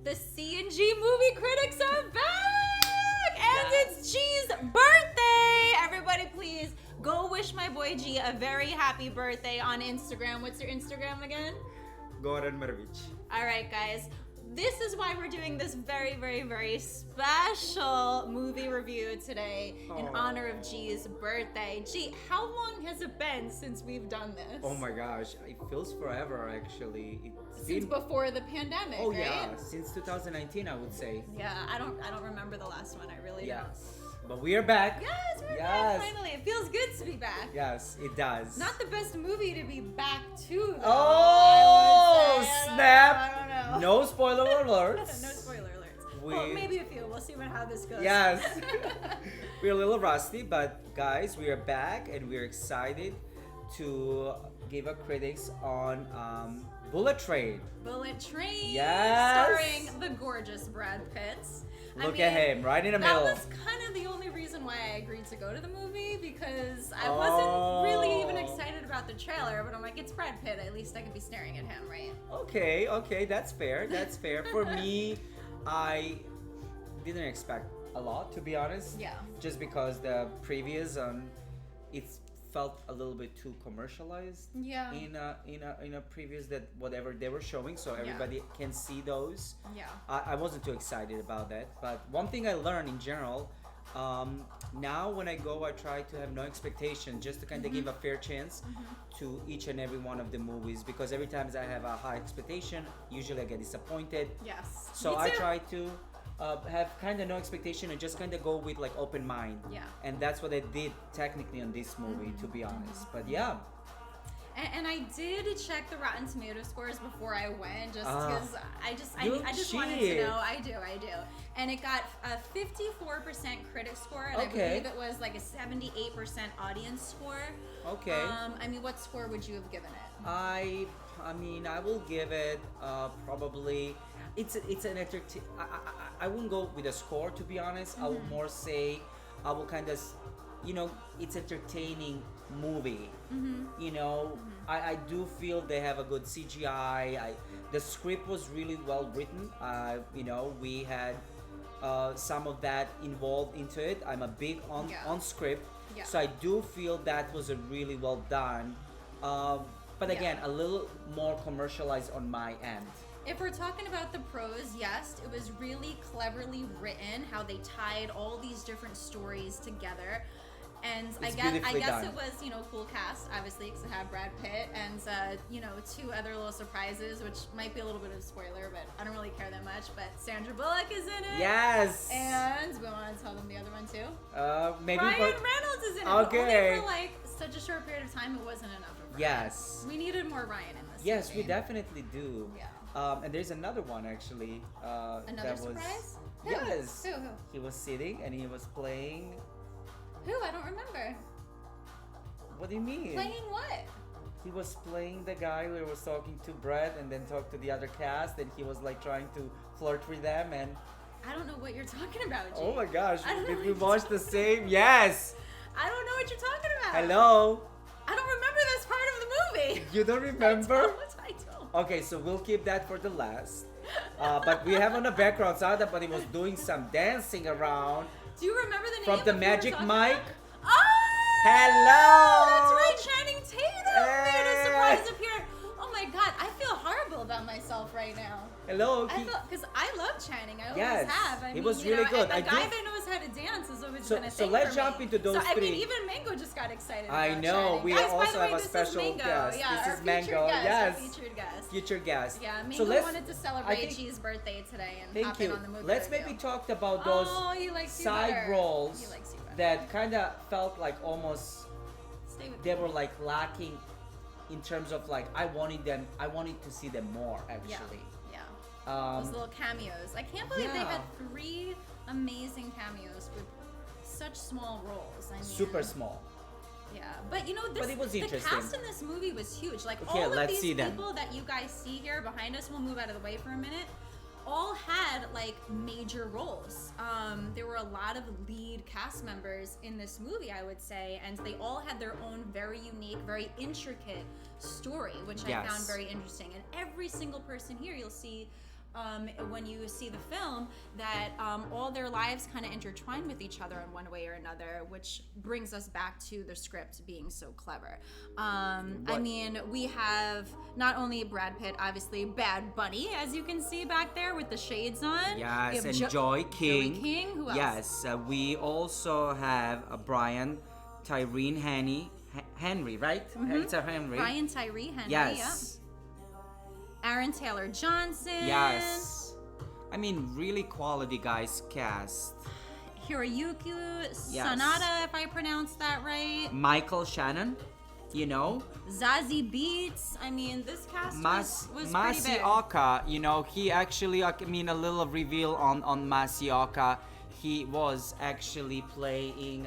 The C&G movie critics are back! And it's G's birthday! Everybody please go wish my boy G a very happy birthday on Instagram. What's your Instagram again? Goran Mrvic. Alright guys, this is why we're doing this very, very, very special movie review today in honor of G's birthday. G, how long has it been since we've done this? Oh my gosh, it feels forever actually. Since before the pandemic, oh right? yeah, since 2019 I would say. Yeah, I don't remember the last one. I really don't. But we are back. Yes, we're back finally. It feels good to be back. Yes, it does. Not the best movie to be back to, though. Oh, snap! I don't know. No spoiler alerts. No spoiler alerts. Well, maybe a few. We'll see how this goes. Yes. We're a little rusty, but guys, we are back and we're excited to give our critics on Bullet Train. Bullet Train. Yes. Starring the gorgeous Brad Pitt. Look at him, right in the middle. That was kind of the only reason why I agreed to go to the movie, because I wasn't really even excited about the trailer, but I'm like, it's Brad Pitt, at least I could be staring at him, right? Okay, that's fair, For me, I didn't expect a lot, to be honest. Yeah. Just because the previous, it felt a little bit too commercialized. Yeah. In a previous that whatever they were showing, so everybody can see those. Yeah. I wasn't too excited about that, but one thing I learned in general, now when I go, I try to have no expectation, just to kind of give a fair chance to each and every one of the movies, because every time I have a high expectation, usually I get disappointed. Yes. So I try to have kind of no expectation and just kind of go with like open mind. Yeah. And that's what I did technically on this movie, to be honest. But yeah. And I did check the Rotten Tomato scores before I went, just because I just wanted to know. I do. And it got a 54% critic score, and I believe it was like a 78% audience score. Okay. I mean, what score would you have given it? I mean, I will give it probably. It's an I wouldn't go with a score, to be honest. I would more say I will kind of, it's entertaining movie. I do feel they have a good CGI. The script was really well written. We had some of that involved into it. I'm a big on script, so I do feel that was a really well done. But again, a little more commercialized on my end. If we're talking about the pros, yes, it was really cleverly written, how they tied all these different stories together. And I guess it was, cool cast, obviously, because it had Brad Pitt and, two other little surprises, which might be a little bit of a spoiler, but I don't really care that much. But Sandra Bullock is in it. Yes. And we want to tell them the other one, too. Maybe Ryan Reynolds is in it. Okay. But only for, like, such a short period of time, it wasn't enough of Ryan. Yes. We needed more Ryan in this Yes, movie. we definitely do. Yeah. And there's another one, actually. Another surprise? Who? Yes. Who? He was sitting and he was playing. Who? I don't remember. What do you mean? Playing what? He was playing the guy who was talking to Brad and then talked to the other cast, and he was like trying to flirt with them. And I don't know what you're talking about, G. oh my gosh, did we watch the same? Yes. I don't know what you're talking about. Hello. I don't remember this part of the movie. You don't remember? I don't. Okay, so we'll keep that for the last. But we have on the background somebody was doing some dancing around. Do you remember the name from the of Magic who Mike? Oh! Hello! That's right, Channing Tatum made a surprise appearance. Oh my god, I feel horrible about myself right now. Hello. Because I love Channing. I yes, always have. I he mean, was really good. A guy that knows how to dance is always been a thing So let's for jump me. into those three. I mean, three. even Mango just got excited. I about know. Channing. We Guys, also by the way, have a special Mango. guest. Yeah, this is our Mango. Guest, yes. our featured guest. Future guest. Yeah, Mango wanted to celebrate G's birthday today and hop in on the movie. Let's maybe talk about those side roles that kind of felt like almost they were like lacking in terms of like I wanted to see them more actually. Yeah. Those little cameos. I can't believe they had 3 amazing cameos with such small roles. I mean, super small. Yeah, but but it was the interesting. cast in this movie was huge. Like all of these people that you guys see here behind us, we'll move out of the way for a minute, all had like major roles. There were a lot of lead cast members in this movie, I would say, and they all had their own very unique, very intricate story, which I found very interesting. And every single person here, you'll see when you see the film that all their lives kind of intertwine with each other in one way or another, which brings us back to the script being so clever. I mean, we have not only Brad Pitt, obviously Bad Bunny, as you can see back there with the shades on. Yes, and Joy King. Joey King. Who else? Yes, we also have Brian Tyree Henry, right? It's a Henry. Brian Tyree Henry. Yes. Yeah. Aaron Taylor Johnson. Yes. I mean, really quality guys cast. Hiroyuki Sanada, if I pronounced that right. Michael Shannon, you know. Zazie Beetz. I mean, this cast was pretty big. Masioka, you know, he actually, I mean, a little reveal on Masioka. He was actually playing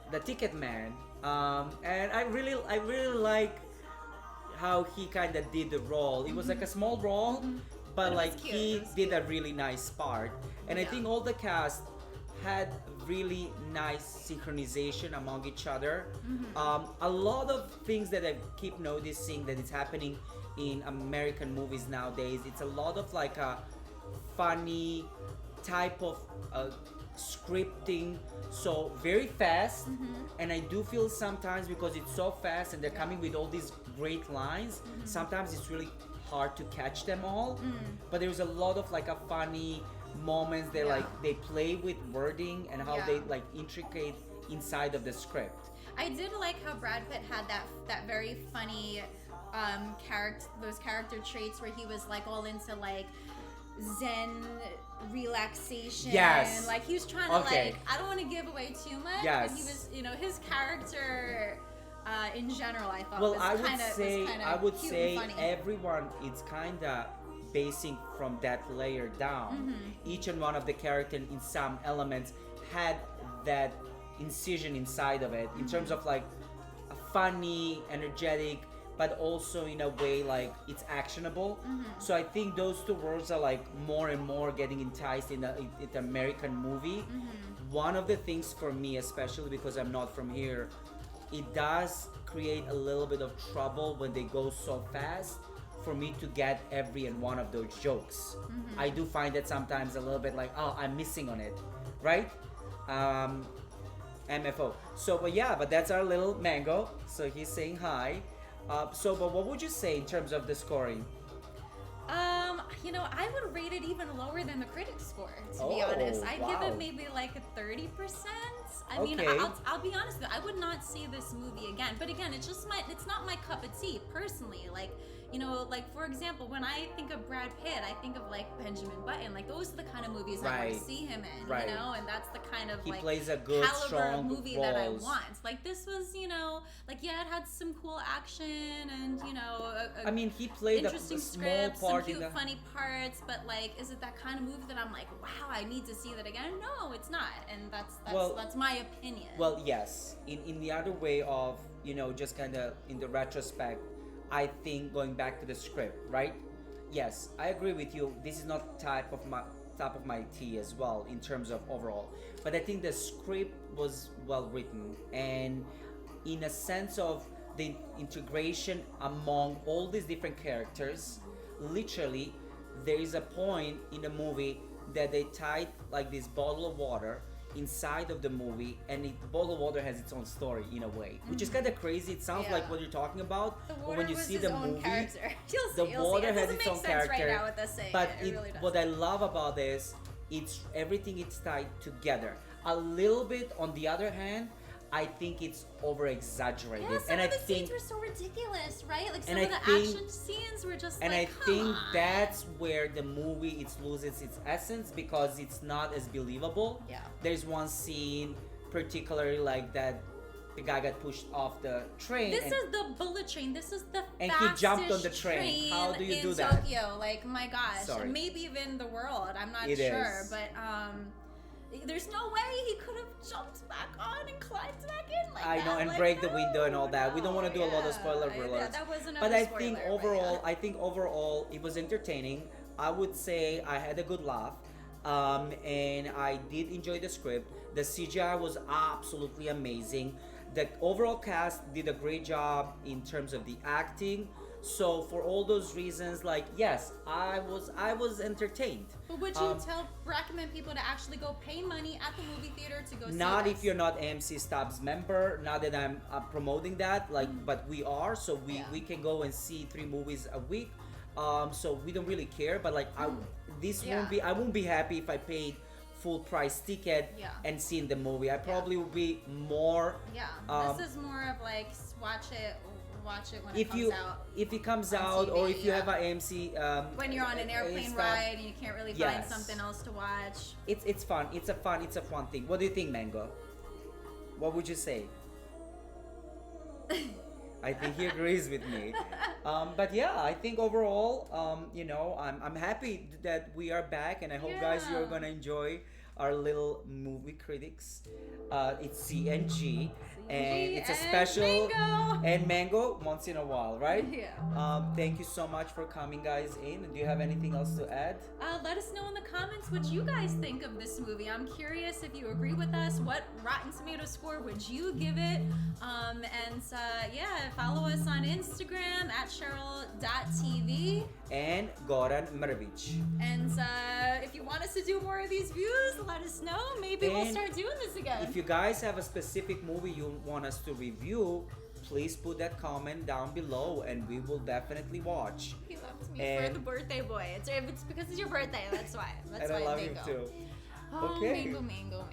the Ticket Man. And I really like how he kind of did the role. It was like a small role, but like he did a really nice part. And I think all the cast had really nice synchronization among each other. A lot of things that I keep noticing that is happening in American movies nowadays, it's a lot of like a funny type of scripting, so very fast. And I do feel sometimes because it's so fast and they're coming with all these great lines, sometimes it's really hard to catch them all. But there's a lot of like a funny moments that like they play with wording and how they like intricate inside of the script. I did like how Brad Pitt had that very funny character traits where he was like all into like Zen relaxation. Yes. Like he was trying to like, I don't want to give away too much. Yes. But he was, you know, his character in general, I thought Well, was I would say everyone is kind of basing from that layer down. Each and one of the characters in some elements had that incision inside of it in terms of like a funny, energetic, but also in a way like it's actionable. So I think those two worlds are like more and more getting enticed in the American movie. One of the things for me, especially because I'm not from here, it does create a little bit of trouble when they go so fast for me to get every and one of those jokes. I do find that sometimes a little bit like, oh, I'm missing on it, right? MFO. So, but that's our little Mango. So he's saying hi. But what would you say in terms of the scoring? You know, I would rate it even lower than the critics score, to be honest. I'd give it maybe like a 30%. I mean, I'll be honest with you, I would not see this movie again. But again, it's not my cup of tea, personally. Like, you know, like for example, when I think of Brad Pitt, I think of like Benjamin Button. Like those are the kind of movies I want to see him in, you know, and that's the kind of he like plays a good, caliber strong of movie roles. that I want. Like this was, you know, like it had some cool action and you know, I mean, he played interesting a small script, part some cute, in the funny parts, but like, is it that kind of movie that I'm like, wow, I need to see that again? No, it's not, and that's my opinion. Well, yes. In the other way of, you know, just kind of in the retrospect, I think going back to the script, right? Yes, I agree with you. This is not top of my tea as well in terms of overall, but I think the script was well written, and in a sense of the integration among all these different characters. Literally, there is a point in the movie that they tied like this bottle of water inside of the movie, and the bottle of water has its own story in a way, which is kind of crazy. It sounds like what you're talking about, but when you see the movie, the water has its own character. Right now with us saying but it really does. What I love about this, it's everything is tied together. A little bit, on the other hand, I think it's over exaggerated. Yeah, some of the scenes were so ridiculous, right? Like some of the action scenes were just and like, I think that's where the movie loses its essence, because it's not as believable. Yeah. There's one scene particularly like that the guy got pushed off the train. This is the bullet train. This is the and fastest he jumped on the train. How do you do that? In Tokyo, like my gosh, Sorry. maybe even the world. I'm not It sure, is. but there's no way he could have jumped back on and climbed back in like I that. know, and like, break the window and all that. We don't want to do a lot of spoiler alerts. Yeah, that was another but I spoiler, think overall, it was entertaining. I would say I had a good laugh, and I did enjoy the script. The CGI was absolutely amazing. The overall cast did a great job in terms of the acting, So for all those reasons, like yes, I was entertained. But would you recommend people to actually go pay money at the movie theater to go see Not this? if you're not AMC Stubs member. Not that I'm promoting that, like, but we are. So we can go and see 3 movies a week. So we don't really care. But like, I won't be happy if I paid full price ticket and seen the movie. I probably would be more. Yeah, this is more of like watch it when it comes out. If it comes out, TV, or if you have an AMC. When you're on an airplane ride and you can't really find something else to watch. It's fun. It's a fun thing. What do you think, Mango? What would you say? I think he agrees with me. But yeah, I think overall, I'm happy that we are back, and I hope guys you're gonna enjoy our little movie critics. It's CNG, and it's a special and Mango once in a while, right? Yeah. Thank you so much for coming, guys. Do you have anything else to add? Let us know in the comments what you guys think of this movie. I'm curious if you agree with us. What Rotten Tomato score would you give it? Follow us on Instagram at Cheryl.tv and Goran Mrvic. And if you want us to do more of these views, let us know. Maybe we'll start doing this again. If you guys have a specific movie you want us to review, please put that comment down below and we will definitely watch. He loves me for the birthday boy. It's because it's your birthday. That's why. That's and why I love Mango. him too. Oh, okay. Mango.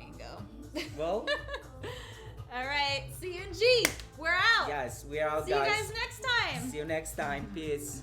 Well. All right. CNG. We're out. Yes, we're out, See guys. you guys next time. See you next time. Peace.